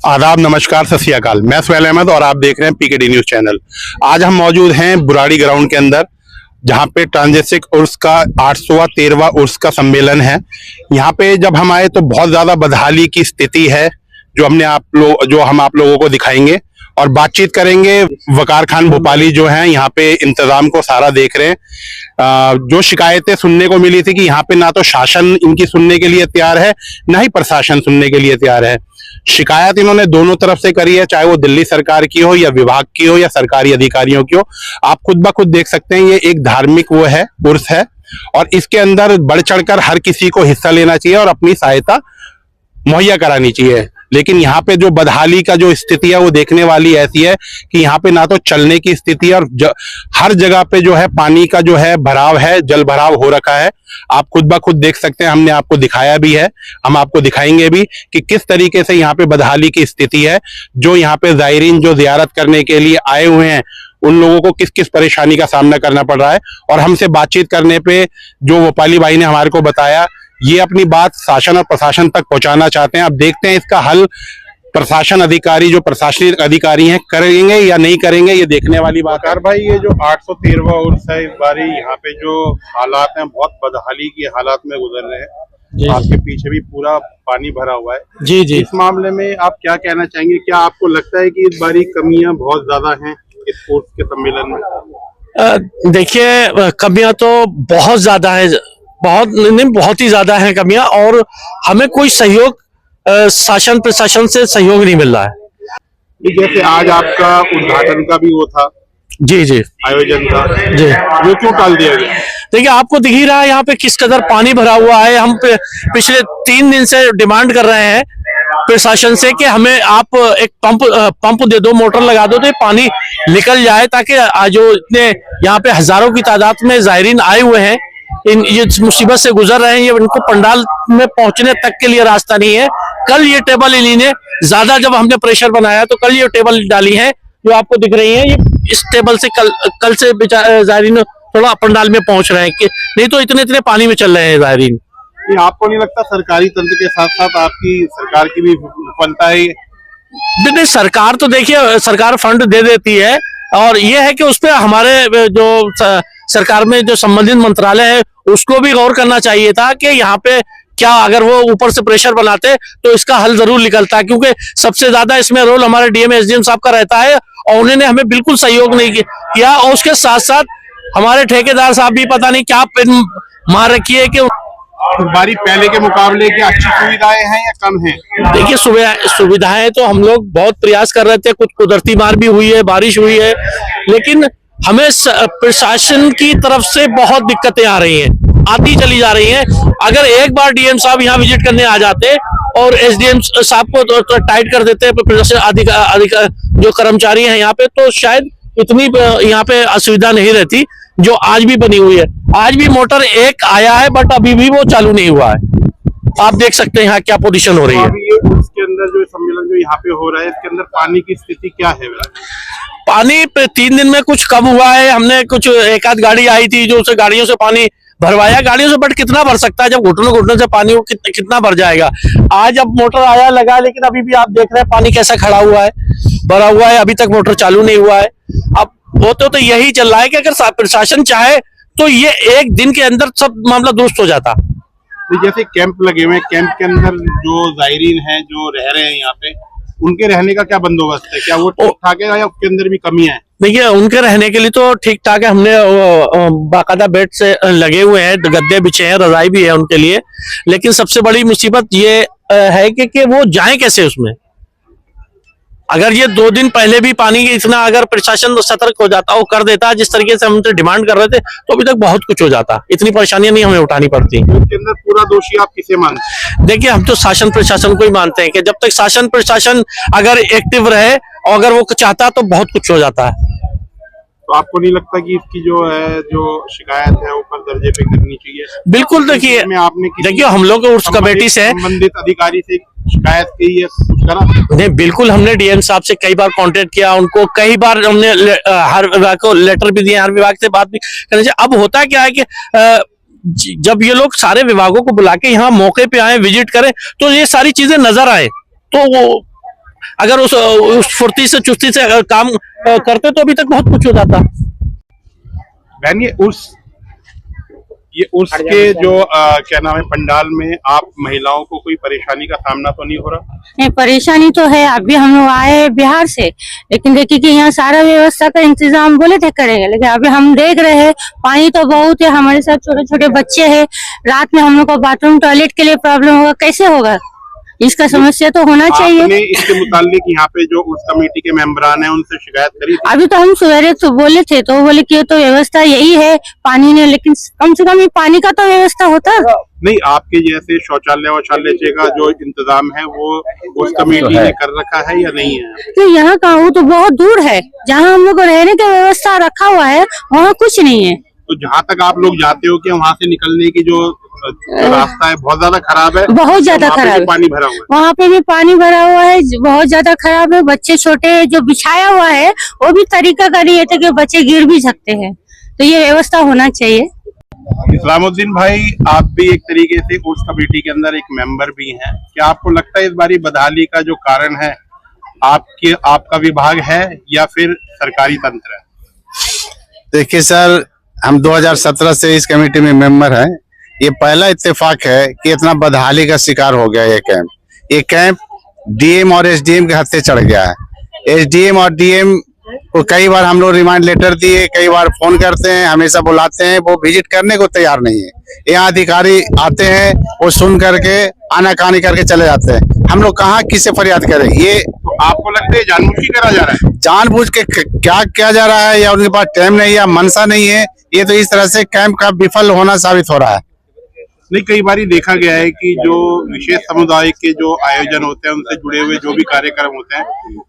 आदाब, नमस्कार, सत श्री अकाल। मैं सुहैल अहमद और आप देख रहे हैं पीकेडी न्यूज चैनल। आज हम मौजूद हैं बुराड़ी ग्राउंड के अंदर, जहां पे ट्रांजेसिक उर्स का 800वां 13वां उर्स का सम्मेलन है। यहाँ पे जब हम आए तो बहुत ज्यादा बदहाली की स्थिति है, जो हम आप लोगों को दिखाएंगे और बातचीत करेंगे। वकार खान भोपाली जो हैं यहाँ पे इंतजाम को सारा देख रहे हैं। जो शिकायतें सुनने को मिली थी कि यहाँ पे ना तो शासन इनकी सुनने के लिए तैयार है, ना ही प्रशासन सुनने के लिए तैयार है। शिकायत इन्होंने दोनों तरफ से करी है, चाहे वो दिल्ली सरकार की हो या विभाग की हो या सरकारी अधिकारियों की हो। आप खुद ब खुद देख सकते हैं, ये एक धार्मिक उर्स है और इसके अंदर बढ़ चढ़कर हर किसी को हिस्सा लेना चाहिए और अपनी सहायता मुहैया करानी चाहिए। लेकिन यहाँ पे जो बदहाली का जो स्थिति है वो देखने वाली ऐसी है कि यहाँ पे ना तो चलने की स्थिति है और हर जगह पे जो है पानी का जो है भराव है, जल भराव हो रखा है। आप खुद ब खुद देख सकते हैं, हमने आपको दिखाया भी है, हम आपको दिखाएंगे भी कि किस तरीके से यहाँ पे बदहाली की स्थिति है। जो यहाँ पे ज़ायरीन जो ज़ियारत करने के लिए आए हुए हैं, उन लोगों को किस किस परेशानी का सामना करना पड़ रहा है। और हमसे बातचीत करने पे जो भोपाली भाई ने हमारे को बताया, ये अपनी बात शासन और प्रशासन तक पहुंचाना चाहते हैं। अब देखते हैं इसका हल प्रशासन अधिकारी, जो प्रशासनिक अधिकारी हैं, करेंगे या नहीं करेंगे, ये देखने वाली बात है। भाई, ये जो 813वां उर्स है, इस बारी यहाँ पे जो हालात हैं बहुत बदहाली के हालात में गुजर रहे हैं। आपके पीछे भी पूरा पानी भरा हुआ है। जी जी, इस मामले में आप क्या कहना चाहेंगे? क्या आपको लगता है कि इस बारी कमियां बहुत ज्यादा हैं इस उर्स के सम्मेलन में? देखिए, कमियां तो बहुत ज्यादा है, बहुत ही ज्यादा है कमियां, और हमें कोई सहयोग शासन प्रशासन से सहयोग नहीं मिल रहा है। जैसे आज आपका उद्घाटन का भी वो था, जी जी, आयोजन था जी, वो क्यों टाल दिया गया? देखिए, आपको दिख ही रहा है यहाँ पे किस कदर पानी भरा हुआ है। हम पिछले 3 दिन से डिमांड कर रहे हैं प्रशासन से कि हमें आप एक पंप दे दो, मोटर लगा दो, तो ये पानी निकल जाए, ताकि जो इतने यहाँ पे हजारों की तादाद में ज़ायरीन आए हुए हैं, ये मुसीबत से गुजर रहे हैं, ये इनको पंडाल में पहुंचने तक के लिए रास्ता नहीं है। कल ये टेबल इन्हीं ज्यादा, जब हमने प्रेशर बनाया तो कल ये टेबल डाली है जो आपको दिख रही है। ये इस टेबल से कल से ज़ायरीन थोड़ा पंडाल में पहुंच रहे हैं, कि नहीं तो इतने पानी में चल रहे हैं ज़ायरीन। आपको नहीं लगता सरकारी तंत्र के साथ साथ आपकी सरकार की भी विफलता है? नहीं, सरकार तो देखिए, सरकार फंड दे देती है, और ये है कि उस पर हमारे जो सरकार में जो संबंधित मंत्रालय है उसको भी गौर करना चाहिए था कि यहाँ पे क्या, अगर वो ऊपर से प्रेशर बनाते तो इसका हल जरूर निकलता, क्योंकि सबसे ज्यादा इसमें रोल हमारे डीएम एसडीएम साहब का रहता है, और उन्होंने हमें बिल्कुल सहयोग नहीं किया। और उसके साथ साथ हमारे ठेकेदार साहब भी पता नहीं क्या पिन मार रखी है कि बारी पहले के मुकाबले की अच्छी सुविधाएं हैं या कम हैं? देखिए, सुविधाएं तो हम लोग बहुत प्रयास कर रहे थे, कुछ कुदरती मार भी हुई है, बारिश हुई है, लेकिन हमें प्रशासन की तरफ से बहुत दिक्कतें आ रही हैं, आती चली जा रही हैं। अगर एक बार डीएम साहब यहाँ विजिट करने आ जाते और एसडीएम साहब को तो टाइट कर देते, प्रशासन जो कर्मचारी हैं यहाँ पे, तो शायद इतनी यहाँ पे असुविधा नहीं रहती जो आज भी बनी हुई है। आज भी मोटर एक आया है, बट अभी भी वो चालू नहीं हुआ है। आप देख सकते हैं यहाँ क्या पोजीशन हो रही है। इसके अंदर जो सम्मेलन जो यहाँ पे हो रहा है, इसके अंदर पानी की स्थिति क्या है? पानी 3 दिन में कुछ कम हुआ है। हमने कुछ एक आध गाड़ी आई थी जो उसे गाड़ियों से पानी भरवाया, गाड़ियों से, बट कितना भर सकता है? जब घुटने से पानी वो कितना भर जाएगा? आज अब मोटर आया लगा, लेकिन अभी भी आप देख रहे हैं पानी कैसा खड़ा हुआ है, भरा हुआ है, अभी तक मोटर चालू नहीं हुआ है। अब वो तो यही चल रहा है कि अगर प्रशासन चाहे तो ये एक दिन के अंदर सब मामला दुरुस्त हो जाता। जैसे कैंप लगे हुए हैं, कैंप के अंदर जो ज़ायरीन हैं जो रह रहे हैं यहाँ पे, उनके रहने का क्या बंदोबस्त है? क्या वो ठीक ठाक है या उसके अंदर भी कमियां हैं? देखिए, उनके रहने के लिए तो ठीक ठाक है। हमने बाकायदा बेड से लगे हुए हैं, गद्दे बिछे हैं, रजाई भी है उनके लिए। लेकिन सबसे बड़ी मुसीबत ये है कि वो जाएं कैसे उसमें? अगर ये 2 दिन पहले भी पानी इतना, अगर प्रशासन सतर्क हो जाता, वो कर देता जिस तरीके से हम डिमांड कर रहे थे, तो अभी तक बहुत कुछ हो जाता, इतनी परेशानियां नहीं हमें उठानी पड़ती। इसके अंदर पूरा दोषी आप किसे मानते हैं? देखिए, हम तो शासन प्रशासन को ही मानते हैं कि जब तक शासन प्रशासन अगर एक्टिव रहे और अगर वो चाहता तो बहुत कुछ हो जाता है। तो आपको नहीं लगता कि इसकी जो शिकायत है ऊपर दर्जे पे करनी चाहिए? बिल्कुल, देखिए हम लोग उस कमेटी से, संबंधित अधिकारी से शिकायत की है, कुछ करा? नहीं, बिल्कुल, हमने डीएम साहब से कई बार कांटेक्ट किया, उनको कई बार हमने हर विभाग को लेटर भी दिए, हर विभाग से बात भी करनी चाहिए। अब होता क्या है कि जब ये लोग सारे विभागों को बुला के यहाँ मौके पे आए, विजिट करें, तो ये सारी चीजें नजर आए, तो वो अगर उस फुर्ती से चुस्ती से अगर काम करते तो अभी तक बहुत कुछ हो जाता। बहन ये उर्स के जो क्या नाम है पंडाल में आप महिलाओं को कोई परेशानी का सामना तो नहीं हो रहा? नहीं, परेशानी तो है। अभी हम लोग आए बिहार से, लेकिन देखिए कि यहाँ सारा व्यवस्था का इंतजाम बोले थे करेंगे, लेकिन अभी हम देख रहे हैं पानी तो बहुत है। हमारे साथ छोटे छोटे बच्चे हैं, रात में हम लोग को बाथरूम टॉयलेट के लिए प्रॉब्लम होगा, कैसे होगा? इसका समस्या तो होना चाहिए। आपने इसके मुतालिक यहाँ पे जो उर्स कमेटी के मेंबरान हैं उनसे शिकायत करी थी? अभी तो हम सवेरे तो बोले थे, तो बोले कि ये तो व्यवस्था यही है पानी ने, लेकिन कम से कम ये पानी का तो व्यवस्था होता। नहीं, आपके जैसे शौचालय का जो इंतजाम है वो उर्स कमेटी ने कर रखा है या नहीं है? तो यहाँ का वो तो बहुत दूर है, जहाँ हम लोग को रहने की व्यवस्था रखा हुआ है वहाँ कुछ नहीं है। तो जहाँ तक आप लोग जाते हो कि वहाँ से निकलने की जो रास्ता है बहुत ज्यादा खराब है? बहुत ज्यादा खराब है, पानी भरा हुआ है, वहाँ पे भी पानी भरा हुआ है, बहुत ज्यादा खराब है। बच्चे छोटे जो बिछाया हुआ है वो भी तरीका का नहीं है कि बच्चे गिर भी सकते हैं, तो ये व्यवस्था होना चाहिए। इस्लामुद्दीन भाई, आप भी एक तरीके से उर्स कमेटी के अंदर एक मेंबर भी हैं, क्या आपको लगता है इस बारी बदहाली का जो कारण है आपका विभाग है या फिर सरकारी तंत्र है? देखिए सर, हम 2017 से इस कमेटी में मेंबर हैं। ये पहला इत्तेफाक है कि इतना बदहाली का शिकार हो गया ये कैंप डीएम और एसडीएम के हत्थे चढ़ गया है। एसडीएम और डीएम को कई बार हम लोग रिमाइंड लेटर दिए, कई बार फोन करते हैं, हमेशा बुलाते हैं, वो विजिट करने को तैयार नहीं है। यहाँ अधिकारी आते हैं, वो सुन करके आनाकानी करके चले जाते हैं। हम लोग कहाँ किससे फरियाद करें? ये तो आपको लगता है जानबूझ के करा जा रहा है? जानबूझ के क्या किया जा रहा है, या उनके पास टाइम नहीं या मनसा नहीं है? ये तो इस तरह से कैंप का विफल होना साबित हो रहा है। नहीं, कई बार देखा गया है कि जो विशेष समुदाय के जो आयोजन होते हैं उनसे जुड़े हुए जो भी कार्यक्रम होते हैं,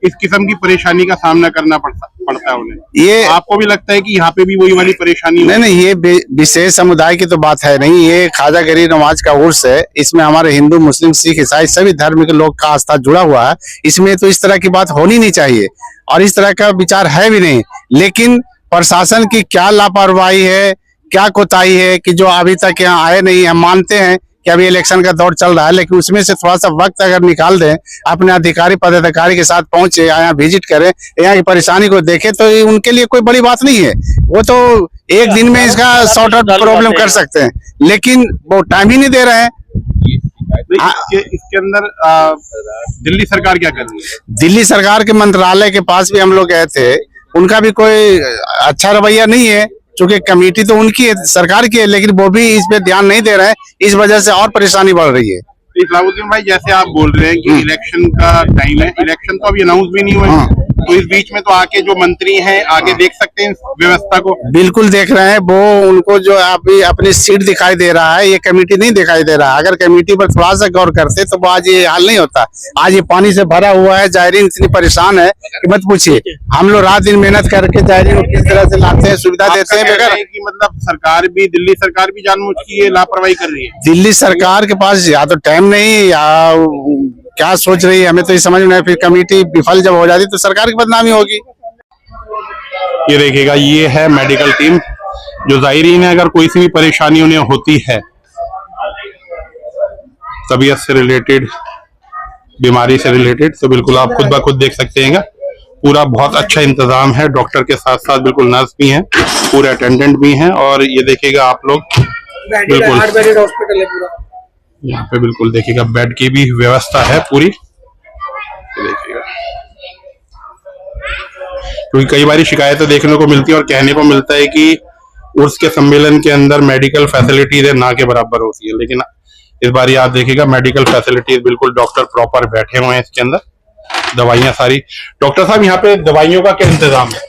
इस किस्म की परेशानी का सामना करना पड़ता है उन्हें। ये आपको भी लगता है कि यहाँ पे भी वही वाली परेशानी? नहीं, ये विशेष समुदाय की तो बात है नहीं, ये ख्वाजा गरीब नवाज का उर्स है। इसमें हमारे हिंदू, मुस्लिम, सिख, ईसाई सभी धर्म के लोग का आस्था जुड़ा हुआ है। इसमें तो इस तरह की बात होनी नहीं चाहिए और इस तरह का विचार है भी नहीं। लेकिन प्रशासन की क्या लापरवाही है, क्या कोताही है कि जो अभी तक यहाँ आए नहीं। हम मानते हैं कि अभी इलेक्शन का दौर चल रहा है, लेकिन उसमें से थोड़ा सा वक्त अगर निकाल दें, अपने अधिकारी पदाधिकारी के साथ पहुंचे, यहाँ विजिट करें, यहाँ की परेशानी को देखें, तो ये उनके लिए कोई बड़ी बात नहीं है। वो तो एक दिन में इसका सॉर्ट आउट प्रॉब्लम कर सकते हैं, लेकिन वो टाइम ही नहीं दे रहे हैं। इसके अंदर दिल्ली सरकार क्या कर रही है? दिल्ली सरकार के मंत्रालय के पास भी हम लोग गए थे, उनका भी कोई अच्छा रवैया नहीं है। चूंकि कमेटी तो उनकी है, सरकार की है, लेकिन वो भी इस पे ध्यान नहीं दे रहे हैं। इस वजह से और परेशानी बढ़ रही है। इस्लामुद्दीन भाई, जैसे आप बोल रहे हैं कि इलेक्शन का टाइम है, इलेक्शन तो अभी अनाउंस भी नहीं हुए, तो इस बीच में तो आके जो मंत्री हैं आगे देख सकते हैं व्यवस्था को? बिल्कुल देख रहे हैं। वो उनको जो अभी अपनी सीट दिखाई दे रहा है, ये कमेटी नहीं दिखाई दे रहा है। अगर कमेटी पर थोड़ा सा गौर करते तो वो आज ये हाल नहीं होता। आज ये पानी से भरा हुआ है, जायरीन इतनी परेशान है कि मत पूछिए। हम लोग रात दिन मेहनत करके जायरीन को किस तरह से लाते हैं, सुविधा देते हैं। कि मतलब सरकार भी, दिल्ली सरकार भी जानबूझ के ये लापरवाही कर रही है? दिल्ली सरकार के पास या तो टाइम नहीं या क्या सोच रही है, हमें तो ये समझ में नहीं। फिर कमेटी विफल जब हो जाती तो सरकार की बदनामी होगी। ये देखिएगा, ये है मेडिकल टीम जो जायरीन है, अगर कोई सी भी परेशानी उन्हें होती है, तबीयत से रिलेटेड, बीमारी से रिलेटेड, तो बिल्कुल आप खुद ब खुद देख सकते हैं। पूरा बहुत अच्छा इंतजाम है, डॉक्टर के साथ साथ बिल्कुल नर्स भी हैं, पूरे अटेंडेंट भी हैं। और ये देखिएगा आप लोग, बिल्कुल हॉस्पिटल है पूरा। यहाँ पे बिल्कुल देखिएगा बेड की भी व्यवस्था है पूरी। देखिएगा, क्योंकि कई बार शिकायतें देखने को मिलती है और कहने को मिलता है कि उर्स के सम्मेलन के अंदर मेडिकल फैसिलिटीज ना के बराबर होती है, लेकिन इस बार आप देखिएगा मेडिकल फैसिलिटीज बिल्कुल, डॉक्टर प्रॉपर बैठे हुए हैं इसके अंदर, दवाइयां सारी। डॉक्टर साहब, यहाँ पे दवाइयों का क्या इंतजाम है?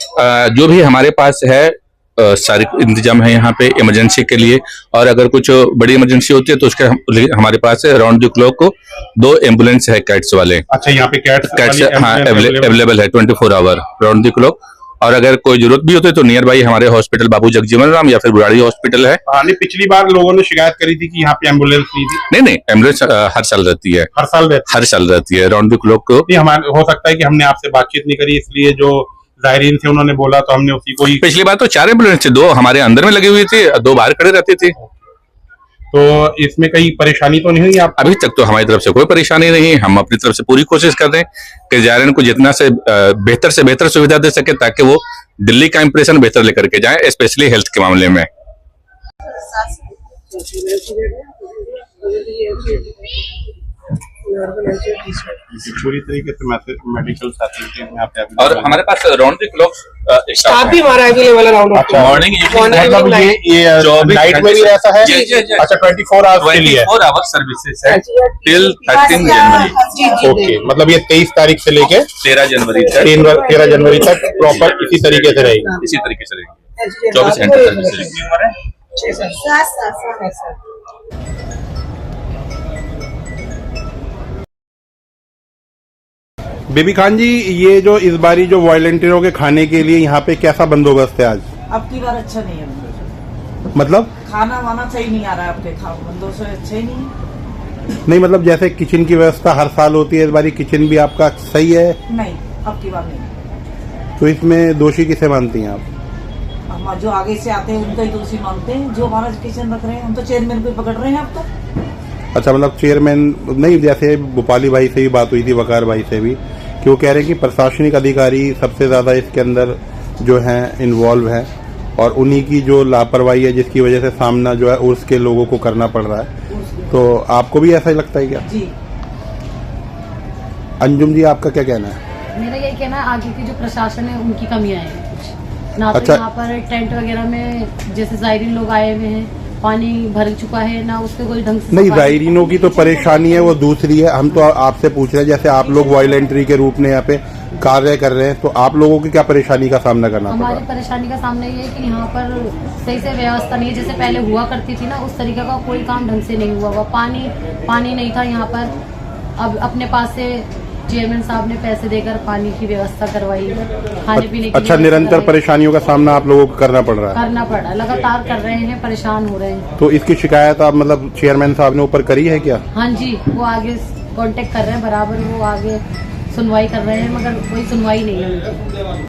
जो भी हमारे पास है सारे इंतजाम है यहाँ पे इमरजेंसी के लिए, और अगर कुछ बड़ी इमरजेंसी होती है तो उसके हमारे पास राउंड द क्लॉक को 2 एम्बुलेंस है कैट्स वाले। अच्छा, यहाँ पे कैट्स हाँ अवेलेबल है 24 आवर राउंड द क्लॉक। और अगर कोई जरूरत भी होती है तो नियर बाई हमारे हॉस्पिटल बाबू जगजीवन राम या फिर बुराड़ी हॉस्पिटल है। नहीं, पिछली बार लोगों ने शिकायत करी थी कि यहाँ पे एम्बुलेंस नहीं थी। नहीं, एम्बुलेंस हर साल रहती है, हर साल रहती है राउंड द क्लॉक को। हमारे हो सकता है कि हमने आपसे बातचीत नहीं करी, इसलिए जो जायरीन थे उन्होंने बोला तो हमने उसी को ही। पिछली बार तो 4 एम्बुलेंस थे, 2 हमारे अंदर में लगी हुई थी, 2 बाहर खड़े रहते थे। तो इसमें कहीं परेशानी तो नहीं हुई आप? अभी तक तो हमारी तरफ से कोई परेशानी नहीं है। हम अपनी तरफ से पूरी कोशिश कर रहे हैं कि जायरीन को जितना से बेहतर सुविधा दे सके, ताकि वो दिल्ली का इंप्रेशन बेहतर लेकर के जाए, स्पेशली हेल्थ के मामले में। पूरी तरीके से मेडिकल फैसिलिटी यहाँ पे और हमारे पास राउंड द क्लॉक स्टाफ भी हमारा अवेलेबल है राउंड अच्छा, मॉर्निंग मतलब ये 24 नाइट में भी रहता है? जी। अच्छा, 24 आवर्स के लिए 24 आवर सर्विसेज है टिल 13 जनवरी। ओके, मतलब ये 23 तारीख से लेके 13 जनवरी तक 13 जनवरी तक प्रॉपर इसी तरीके से रहेगी। इसी तरीके से रहेगी, 24 घंटे सर्विस रहेगी। बेबी खान जी, ये जो इस बारी जो वॉलंटियरों के खाने के लिए यहाँ पे कैसा बंदोबस्त है आज? अब की बार अच्छा नहीं है, मतलब खाना वाना सही नहीं आ रहा है, आपके बंदों से अच्छा ही नहीं है। नहीं, मतलब जैसे किचन की व्यवस्था हर साल होती है, इस बारी किचन भी आपका सही है? नहीं, अब की बार नहीं। तो इसमें दोषी किसे मानती हैं आप? हम जो आगे से आते हैं उनका ही दोषी मानते हैं, जो हमारा किचन रख रहे हैं। हम तो चेयरमैन को ही पकड़ रहे हैं अब तो। अच्छा, मतलब चेयरमैन नहीं, जैसे भोपाली भाई से भी बात हुई थी, वकार भाई से भी, कि वो कह रहे हैं कि प्रशासनिक अधिकारी सबसे ज्यादा इसके अंदर जो है इन्वॉल्व है और उन्हीं की जो लापरवाही है जिसकी वजह से सामना जो है उर्स के लोगों को करना पड़ रहा है। तो आपको भी ऐसा ही लगता है क्या? जी। अंजुम जी, आपका क्या कहना है? मेरा यही कहना है, आगे की जो प्रशासन है उनकी कमियां हैं कुछ ना। तो अच्छा। यहाँ पर टेंट वगैरह में जैसे जायरीन लोग आए हुए हैं, पानी भर चुका है ना, उसके कोई ढंग से नहीं, सफाई- जायरीनों की तो परेशानी है, वो दूसरी है। हम तो आपसे पूछ रहे हैं, जैसे आप लोग वॉलंटरी के रूप में यहाँ पे कार्य कर रहे हैं, तो आप लोगों की क्या परेशानी का सामना करना पड़ रहा हमारी है? परेशानी का सामना ये है कि यहाँ पर सही से व्यवस्था नहीं है, जैसे पहले हुआ करती थी ना, उस तरीके का कोई काम ढंग से नहीं हुआ हुआ। पानी नहीं था यहाँ पर। अब अपने पास से चेयरमैन साहब ने पैसे देकर पानी की व्यवस्था करवाई, खाने पीने की अच्छा, व्यवस्था निरंतर करवाई। परेशानियों का सामना आप लोगों को करना पड़ रहा है? करना पड़ रहा है, लगातार कर रहे हैं, परेशान हो रहे हैं। तो इसकी शिकायत आप मतलब चेयरमैन साहब ने ऊपर करी है क्या? हाँ जी, वो आगे कांटेक्ट कर रहे हैं, बराबर वो आगे सुनवाई कर रहे हैं, मगर कोई सुनवाई नहीं है उनकी।